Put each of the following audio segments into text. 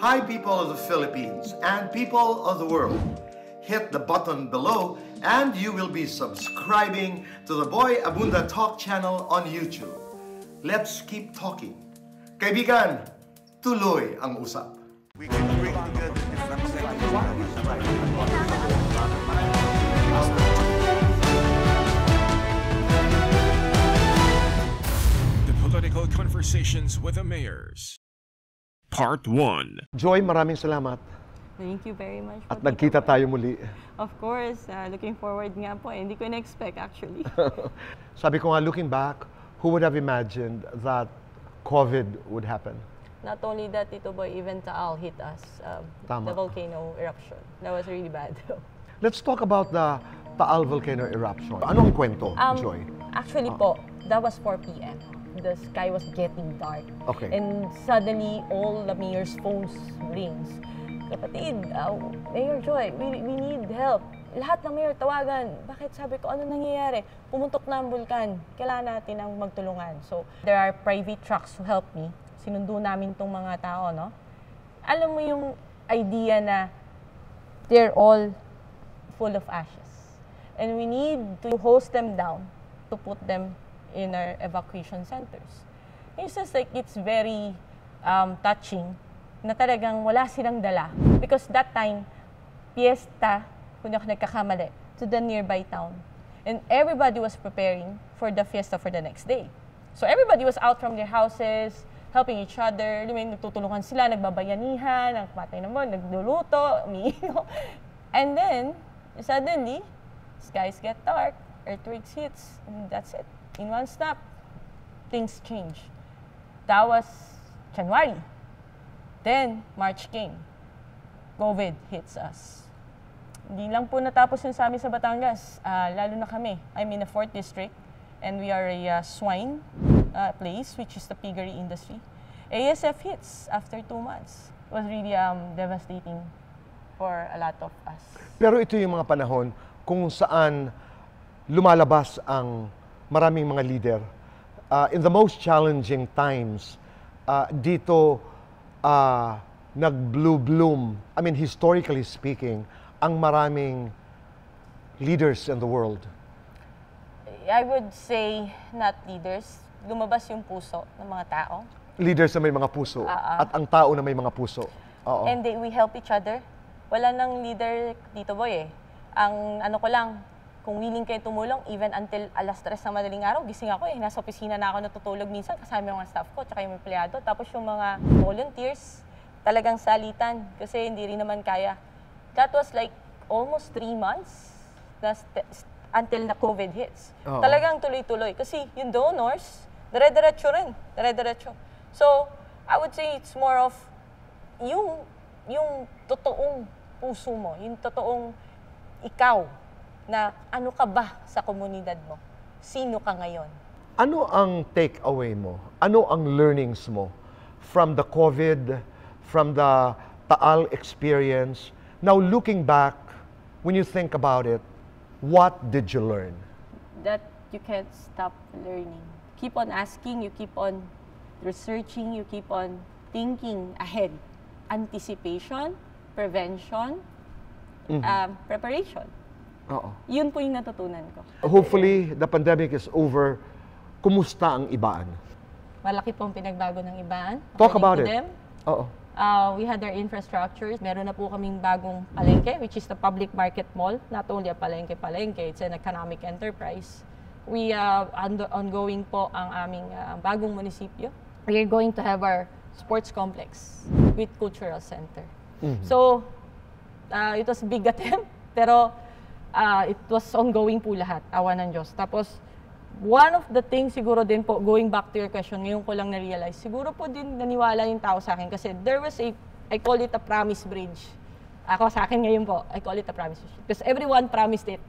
Hi, people of the Philippines and people of the world. Hit the button below and you will be subscribing to the Boy Abunda Talk channel on YouTube. Let's keep talking. Kaibigan, tuloy ang usap. We can bring together different sectors. The Political Conversations with the Mayors. Part 1. Joy, maraming salamat. Thank you very much. At nagkita tayo muli. Of course, looking forward nga po. Hindi ko na-expect actually. Sabi ko nga, looking back, who would have imagined that COVID would happen? Not only that, Tito Boy, even Taal hit us. Tama. The volcano eruption. That was really bad. Let's talk about the Taal volcano eruption. Ano ang kwento, Joy? Actually po, that was 4 p.m. The sky was getting dark. Okay. And suddenly, all the mayor's phones rings. Kapatid, Mayor Joy, we need help. Lahat ng mayor tawagan. Bakit? Sabi ko, ano nangyayari? Pumuntok na ang bulkan. Kailangan natin ang magtulungan. So, there are private trucks who help me. Sinundo namin tong mga tao, no? Alam mo yung idea na they're all full of ashes. And we need to hose them down to put them in our evacuation centers. It's just like, it's very touching na talagang wala silang dala. Because that time, piyesta, kung ako nagkakamali, to the nearby town. And everybody was preparing for the fiesta for the next day. So everybody was out from their houses, helping each other. Nagtutulungan sila, nagbabayanihan, nagpatay naman, nagluluto, umiinom. And then, suddenly, skies get dark, earthquakes hits, and that's it. In one snap, things change. That was January. Then, March came. COVID hits us. Hindi lang po natapos yun sa amin sa Batangas. Lalo na kami. I'm in the 4th district, and we are a swine place, which is the piggery industry. ASF hits after 2 months. It was really devastating for a lot of us. Pero ito yung mga panahon kung saan lumalabas ang maraming mga leader. In the most challenging times, dito nag-bloom, I mean, historically speaking, ang maraming leaders in the world. I would say not leaders. Lumabas yung puso ng mga tao. Leaders na may mga puso at ang tao na may mga puso. Oo. And we help each other. Wala nang leader dito, Boy, eh. Ang ano ko lang, kung willing kayo tumulong, even until alas 3 ng madaling araw, gising ako eh. Nasa opisina na ako natutulog minsan, kasama yung mga staff ko, tsaka yung empleyado. Tapos yung mga volunteers, talagang salitan, kasi hindi rin naman kaya. That was like almost 3 months until na COVID hits. Talagang tuloy-tuloy. Kasi yung donors, dire-diretso rin. Dire-diretso. So, I would say it's more of yung totoong puso mo, yung totoong ikaw, na ano ka ba sa komunidad mo? Sino ka ngayon? Ano ang take-away mo? Ano ang learnings mo from the COVID, from the Taal experience? Now, looking back, when you think about it, what did you learn? That you can't stop learning. Keep on asking, you keep on researching, you keep on thinking ahead. Anticipation, prevention, preparation. Oo. Yun po yung natutunan ko. Hopefully, the pandemic is over. Kumusta ang Ibaan? Malaki pong pinagbago ng Ibaan. Talk about it. Oo. We had our infrastructures. Meron na po kaming bagong palengke, which is the public market mall. Not only a palengke, it's an economic enterprise. We ongoing po ang aming bagong munisipyo. We are going to have our sports complex with cultural center. So, it was a big attempt, pero it was ongoing po lahat, awa ng Diyos. Tapos, one of the things siguro din po, going back to your question, ngayon ko lang na-realize, siguro po din naniwala yung tao sa akin kasi there was I call it a promise bridge. Ako sa akin ngayon po, I call it a promise bridge. Because everyone promised it,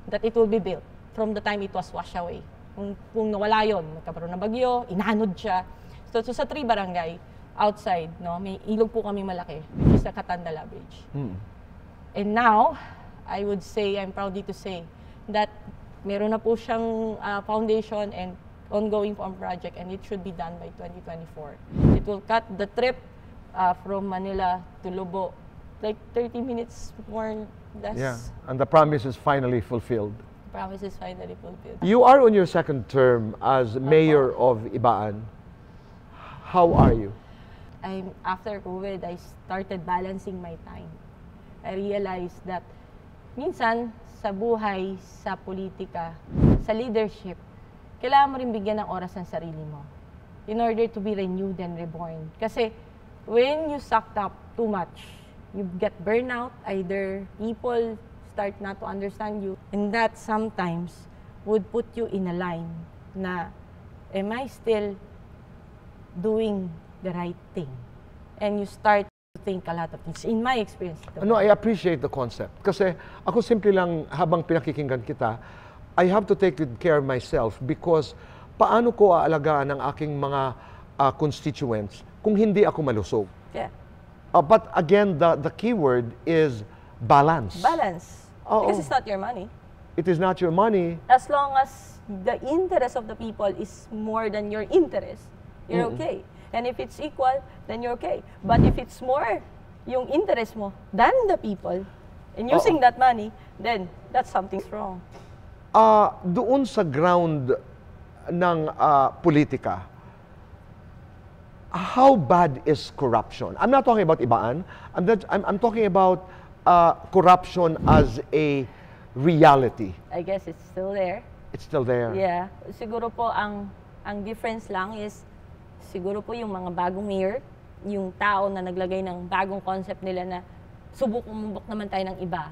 that it will be built from the time it was washed away. Kung nawala yun, magkaroon ng bagyo, inanod siya. So sa 3 barangay, outside, no, may ilog po kami malaki, which is the Katandala Bridge. And now, I would say, I'm proud to say, that meron na po siyang foundation and ongoing po ang project, and it should be done by 2024. It will cut the trip from Manila to Lobo. Like 30 minutes more, that's Yeah, and the promise is finally fulfilled. promise is finally fulfilled. You are on your second term as mayor of Ibaan. How are you? After COVID, I started balancing my time. I realized that minsan sa buhay, sa politika, sa leadership, kailangan mo rin bigyan ng oras ng sarili mo in order to be renewed and reborn. Kasi when you sucked up too much, you get burnout, either people start not to understand you, and that sometimes would put you in a line na, am I still doing the right thing? And you start to think a lot of things. In my experience. No, I appreciate the concept. Kasi ako simple lang, habang pinakikinggan kita, I have to take good care of myself because paano ko aalagaan ang aking mga constituents kung hindi ako malusog? Yeah. But again, the key word is balance. Balance. Oo. Because it's not your money. It is not your money. As long as the interest of the people is more than your interest, you're okay. And if it's equal, then you're okay. But if it's more yung interest mo than the people, and using that money, then that's something's wrong. Doon sa ground ng politika, how bad is corruption? I'm not talking about Ibaan. I'm talking about corruption as a reality. I guess it's still there. It's still there. Yeah. Siguro po ang difference lang is siguro po yung mga bagong mayor, yung tao na naglagay ng bagong concept nila na subok naman tayo ng iba.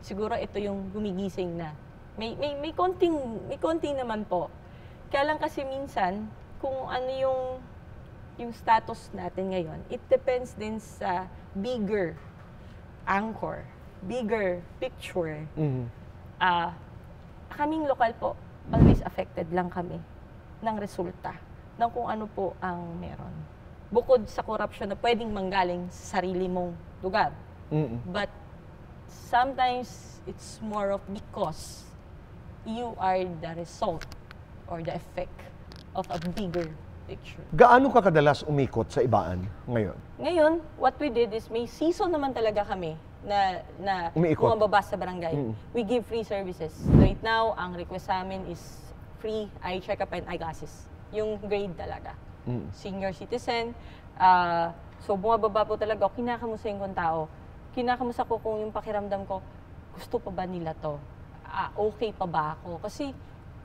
Siguro ito yung gumigising na. May konting naman po. Kaya lang kasi minsan kung ano yung status natin ngayon, it depends din sa bigger anchor, bigger picture. Kaming lokal po, always affected lang kami ng resulta ng kung ano po ang meron. Bukod sa corruption na pwedeng manggaling sa sarili mong lugar. But sometimes it's more of because you are the result or the effect of a bigger picture. Gaano ka kadalas umikot sa Ibaan ngayon? Ngayon, what we did is may season naman talaga kami na Umiikot. bumababa sa barangay. We give free services. Right now, ang request sa amin is free eye check-up and eyeglasses. Yung grade talaga. Senior citizen. So, bumababa po talaga. Kinakamusta yung tao. Kinakamusta ko kung yung pakiramdam ko, gusto pa ba nila to? Okay pa ba ako? Kasi,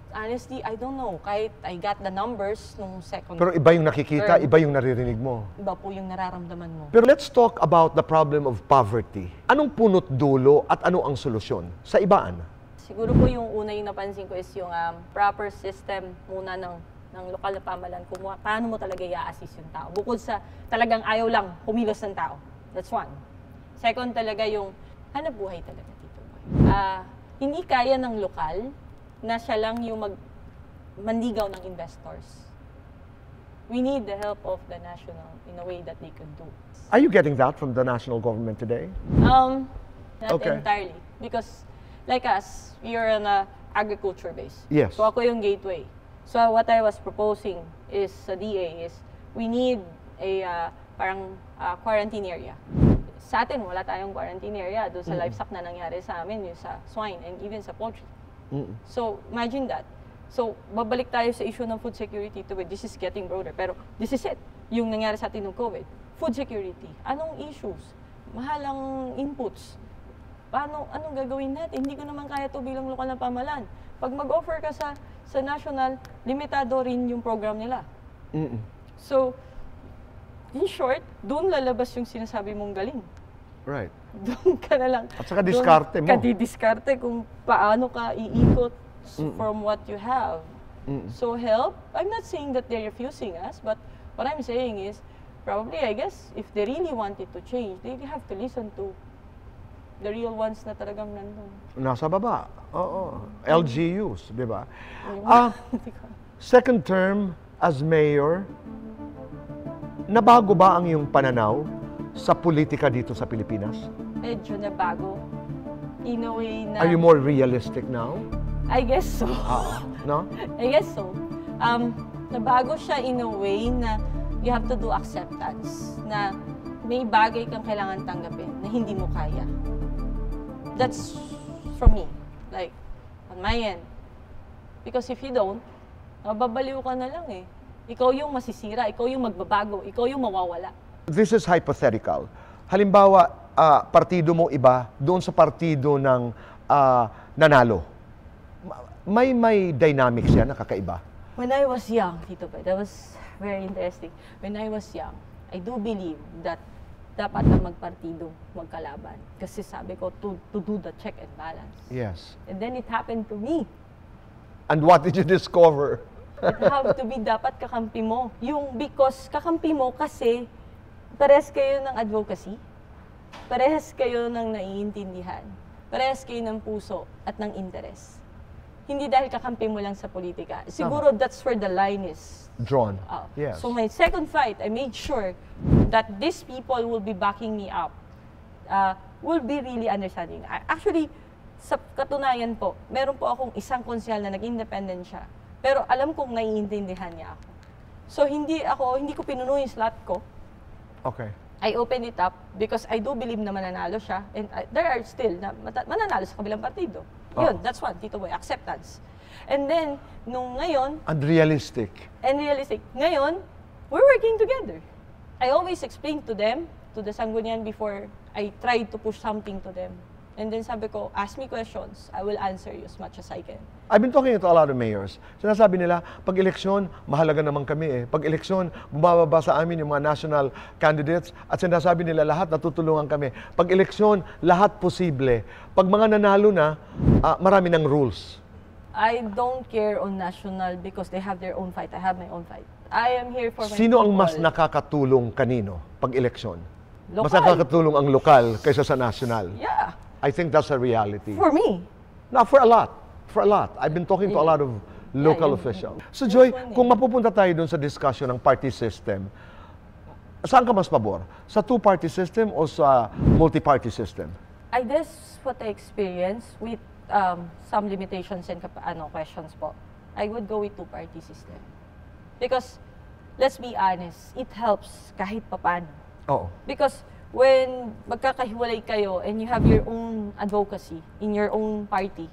honestly, I don't know. Kahit I got the numbers nung second. Pero iba yung nakikita, iba yung naririnig mo. Iba po yung nararamdaman mo. Pero let's talk about the problem of poverty. Anong punot dulo at ano ang solusyon sa Ibaan? Siguro po yung una yung napansin ko is yung proper system muna ng lokal na pamahalaan kung paano mo talaga i-assist yung tao. Bukod sa talagang ayaw lang kumilos ng tao. That's one. Second talaga yung hanap buhay talaga, Tito Boy. Hindi kaya ng lokal na siya lang yung mandigaw ng investors. We need the help of the national in a way that they could do. Are you getting that from the national government today? Not Okay. entirely. Because like us, we are on a agriculture base. Yes. So ako yung gateway. So what I was proposing is sa DA is we need a parang quarantine area. Sa atin, wala tayong quarantine area. Doon sa livestock na nangyari sa amin, yung sa swine and even sa poultry. So imagine that. So babalik tayo sa issue ng food security to it. This is getting broader. Pero this is it. Yung nangyari sa atin ng COVID. Food security. Anong issues? Mahalang inputs. Anong gagawin natin? Hindi ko naman kaya to bilang lokal na pamahalaan. Pag mag-offer ka sa national, limitado rin yung program nila. So, in short, doon lalabas yung sinasabi mong galing. Right. Doon ka na lang. At saka diskarte mo. Doon ka didiskarte kung paano ka iikot from what you have. So help, I'm not saying that they're refusing us, but what I'm saying is, probably, I guess, if they really wanted to change, they have to listen to the real ones na talagang nandun. Nasa baba. Oo. LGUs, di ba? Second term as mayor, nabago ba ang iyong pananaw sa politika dito sa Pilipinas? Medyo nabago. In a way na... Are you more realistic now? I guess so. No? I guess so. Nabago siya in a way na you have to do acceptance. Na may bagay kang kailangan tanggapin na hindi mo kaya. That's from me, like, on my end. Because if you don't, mababaliw ka na lang eh. Ikaw yung masisira, ikaw yung magbabago, ikaw yung mawawala. This is hypothetical. Halimbawa, partido mo iba doon sa partido ng nanalo. May dynamics yan, nakakaiba. When I was young, Tito Boy, that was very interesting. When I was young, I do believe that dapat na magpartido, magkalaban. Kasi sabi ko, to do the check and balance. Yes. And then it happened to me. And what did you discover? It have to be dapat kakampi mo. Yung because kakampi mo kasi parehas kayo ng advocacy, parehas kayo ng naiintindihan, parehas kayo ng puso at ng interes. Hindi dahil kakampi mo lang sa politika. Siguro that's where the line is Drawn. Yes. So my second fight, I made sure that these people will be backing me up, will be really understanding. Actually, sa katunayan po, meron po akong isang konsyal na nag-independent siya. Pero alam kong naiintindihan niya ako. So hindi ko pinuno yung slot ko. Okay. I opened it up because I do believe na mananalo siya. And there are still na mananalo sa kabilang partido. Yun, that's one, Tito Boy, acceptance. And then, nung ngayon... Unrealistic. And realistic. Ngayon, we're working together. I always explain to them, to the Sangguniang before I try to push something to them. And then sabi ko, ask me questions. I will answer you as much as I can. I've been talking to a lot of mayors. Sinasabi nila, pag eleksyon, mahalaga naman kami eh. Pag eleksyon, bumababa sa amin yung mga national candidates at sinasabi nila lahat natutulungan kami. Pag eleksyon, lahat posible. Pag mga nanalo na, marami ng rules. I don't care on national because they have their own fight. I have my own fight. I am here for my Sino ang people. mas nakakatulong kanino pag eleksyon? Mas Lokal. nakakatulong ang lokal kaysa sa national. Yeah. I think that's a reality. For me. No, for a lot. For a lot. I've been talking to a lot of local officials. So Joy, kung mapupunta tayo dun sa discussion ng party system, saan ka mas pabor? Sa two-party system o sa multi-party system? I guess what I experienced with some limitations and questions po, I would go with two-party system. Because, let's be honest, it helps kahit papano. Oo. Because when magkakahiwalay kayo and you have your own advocacy in your own party,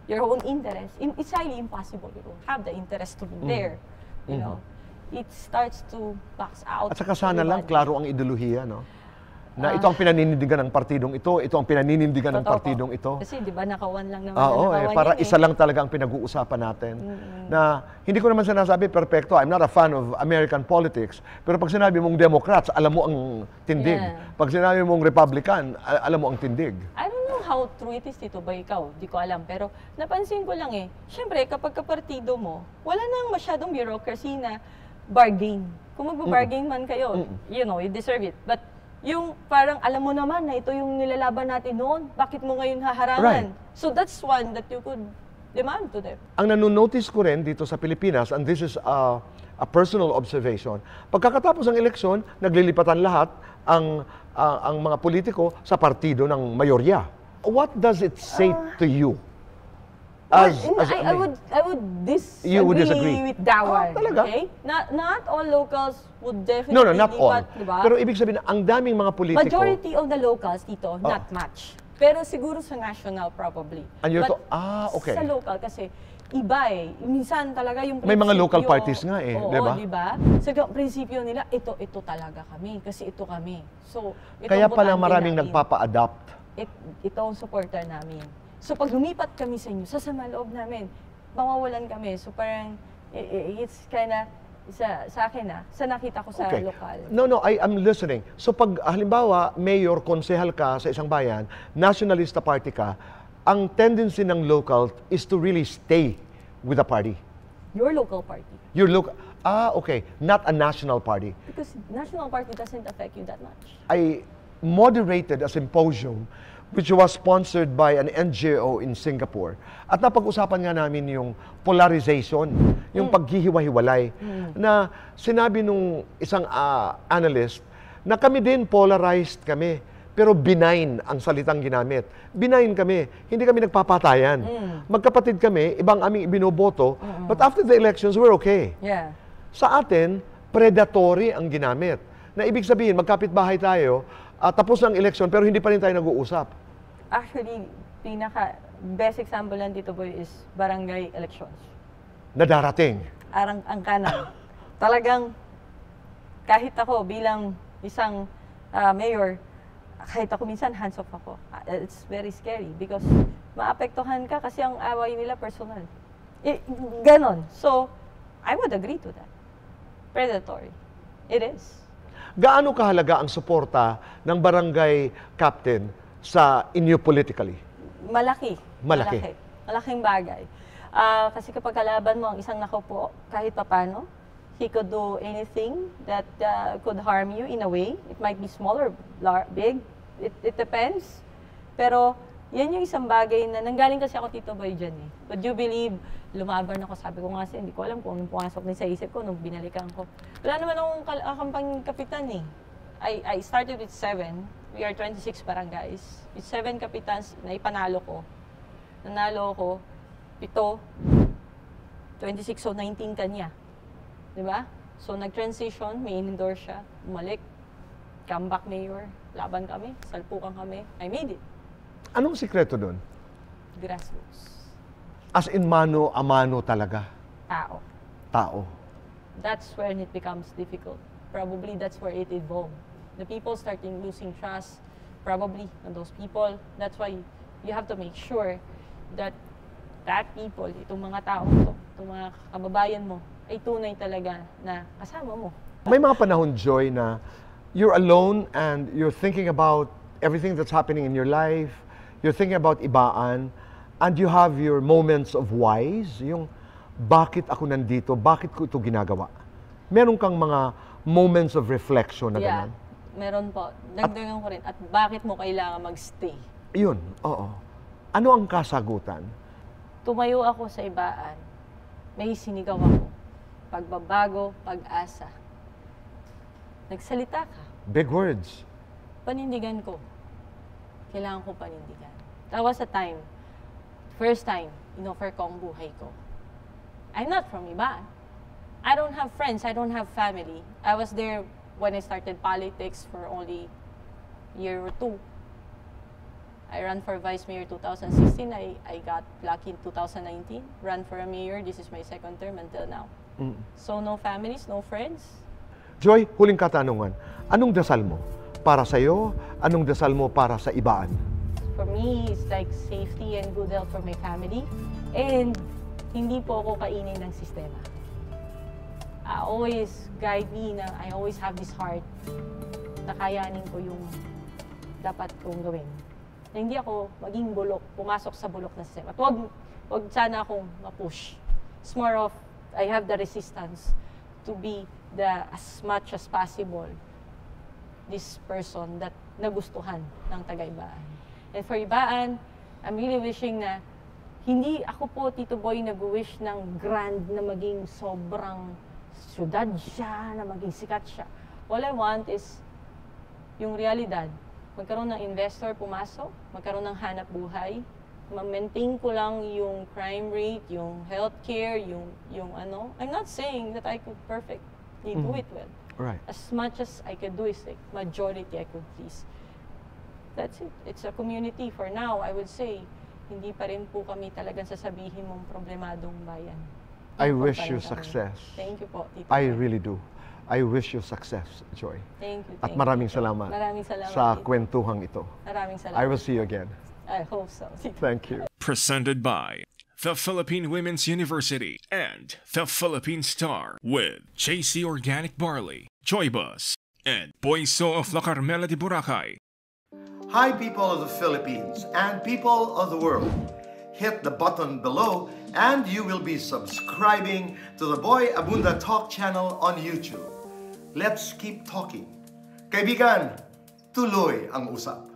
your own interest, it's highly impossible you don't have the interest to be there. You know, it starts to box out. At saka sana lang, everybody. klaro ang ideolohiya, no? Na ito ang pinaninindigan ng partidong ito ang pinaninindigan ng Totoo po. partidong ito. Kasi di ba nakawan lang naman Oo, na nakawan para yan isa lang talaga ang pinag-uusapan natin. Na hindi ko naman sinasabi perfecto. I'm not a fan of American politics. Pero pag sinabi mong Democrats, alam mo ang tindig. Yeah. Pag sinabi mong Republican, alam mo ang tindig. I don't know how true it is dito ba ikaw, di ko alam. Pero napansin ko lang Siyempre, kapag kapartido mo, wala nang masyadong bureaucracy na bargain. Kung magbabargain man kayo, you know, you deserve it. But yung parang alam mo naman na ito yung nilalaban natin noon, bakit mo ngayon haharangan? Right. So that's one that you could demand to them. Ang nanonotice ko rin dito sa Pilipinas, and this is a personal observation, pagkakatapos ng eleksyon, naglilipatan lahat ang mga politiko sa partido ng mayorya. What does it say to you? I would disagree, You would disagree. with that one. Talaga? Okay? Not all locals would definitely No, not all. lipat, diba? Pero ibig sabihin, ang daming mga politiko. Majority of the locals dito, not much. Pero siguro sa national probably. And you're But okay. sa local kasi iba Minsan talaga yung May mga local prinsipyo- parties nga Oo, diba? diba? Sa prinsipyo nila, ito talaga kami. Kasi ito kami. So, ito Kaya ang pala botante maraming namin. nagpapa-adapt. Ito ang supporter namin. So pag lumipat kami sa inyo, sasama loob namin, mawawalan kami. So parang, it's kinda, sa akin sa nakita ko sa lokal. No, I'm listening. So pag halimbawa, mayor, konsehal ka sa isang bayan, nationalista party ka, ang tendency ng local is to really stay with the party. Your local party. Okay. Not a national party. Because national party doesn't affect you that much. I moderated a symposium which was sponsored by an NGO in Singapore. At napag-usapan nga namin yung polarization, yung paghihiwa-hiwalay, na sinabi nung isang analyst na kami din polarized kami, pero benign ang salitang ginamit. Benign kami, hindi kami nagpapatayan. Magkapatid kami, ibang aming ibinoboto, but after the elections, we're okay. Yeah. Sa atin, predatory ang ginamit. Na ibig sabihin, magkapit-bahay tayo, tapos ang eleksyon, pero hindi pa rin tayo nag-uusap. Actually, best example lang dito boy is barangay elections. Na darating. Ang kanan. Talagang, kahit ako bilang isang mayor, kahit ako minsan hands off ako. It's very scary because maapektuhan ka kasi ang away nila personal. Ganon. So, I would agree to that. Predatory. It is. Gaano kahalaga ang suporta ng barangay captain sa inyo politically? Malaki. Malaki. Malaking bagay. Kasi kapag kalaban mo ang isang nakaupo, kahit papano, he could do anything that could harm you in a way. It might be small or big. It depends. Pero yan yung isang bagay na nanggaling kasi ako Tito Boy dyan eh. Would you believe, lumaban ako, sabi ko nga kasi, hindi ko alam kung anong pumasok din sa isip ko nung binalikan ko. Wala naman akong kampang kapitan eh. I started with 7. We are 26 barangays. With 7 kapitans na ipanalo ko. Nanalo ako, 7, 26 o 19 kanya. Diba? So nag-transition, may in-endorse siya, bumalik, comeback mayor, laban kami, salpukan kami. I made it. Anong sikreto doon? Grassroots. As in mano a mano talaga. Tao. That's when it becomes difficult. Probably that's where it evolved. The people starting losing trust, probably, on those people. That's why you have to make sure that people, itong mga tao to, itong mga kababayan mo, ay tunay talaga na kasama mo. May mga panahon, Joy, na you're alone and you're thinking about everything that's happening in your life, you're thinking about ibaan, and you have your moments of whys, yung bakit ako nandito, bakit ko ito ginagawa. Meron kang mga moments of reflection na ganun. Meron po. Dagdagan ko rin. At bakit mo kailangan magstay? Yun, oo. Ano ang kasagutan? Tumayo ako sa ibaan. May sinigaw ako. Pagbabago, pag-asa. Nagsalita ka. Big words. Panindigan ko. Kailangan ko panindigan. That was a time, first time, in-offer ko ang buhay ko. I'm not from Ibaan. I don't have friends. I don't have family. I was there when I started politics for only a year or 2. I ran for Vice Mayor 2016. I got lucky in 2019. Ran for a mayor. This is my second term until now. So no families, no friends. Joy, huling katanungan. Anong dasal mo para sa'yo? Anong dasal mo para sa Ibaan? For me, it's like safety and good health for my family. And hindi po ako kainin ng sistema. Always guide me na I always have this heart na kayanin ko yung dapat kong gawin. Na hindi ako maging bulok, pumasok sa bulok na sistema. At wag sana akong ma-push. It's more of, I have the resistance to be as much as possible this person that nagustuhan ng taga-Ibaan. And for Ibaan, I'm really wishing na hindi ako po, Tito Boy, nag-wish ng grand na maging sobrang syudad siya, na maging sikat siya. All I want is yung realidad. Magkaroon ng investor pumasok, magkaroon ng hanap buhay, ma-maintain ko lang yung crime rate, yung healthcare, yung ano. I'm not saying that I could perfectly do it well. Right. As much as I could do is like majority I could please. That's it. It's a community for now, I would say. Hindi pa rin po kami talagang sasabihin mong problemadong bayan. I wish you success. Thank you po, Tito. I really do. I wish you success, Joy. Thank you. At maraming salamat, Maraming salamat sa Tito. kwentuhang ito. Maraming salamat. I will see you again. I hope so. Tito. Thank you. Presented by the Philippine Women's University and the Philippine Star with JC Organic Barley, Joybus, and Boiso of La Carmela de Boracay. Hi, people of the Philippines and people of the world. Hit the button below and you will be subscribing to the Boy Abunda Talk channel on YouTube. Let's keep talking. Kaibigan, tuloy ang usap.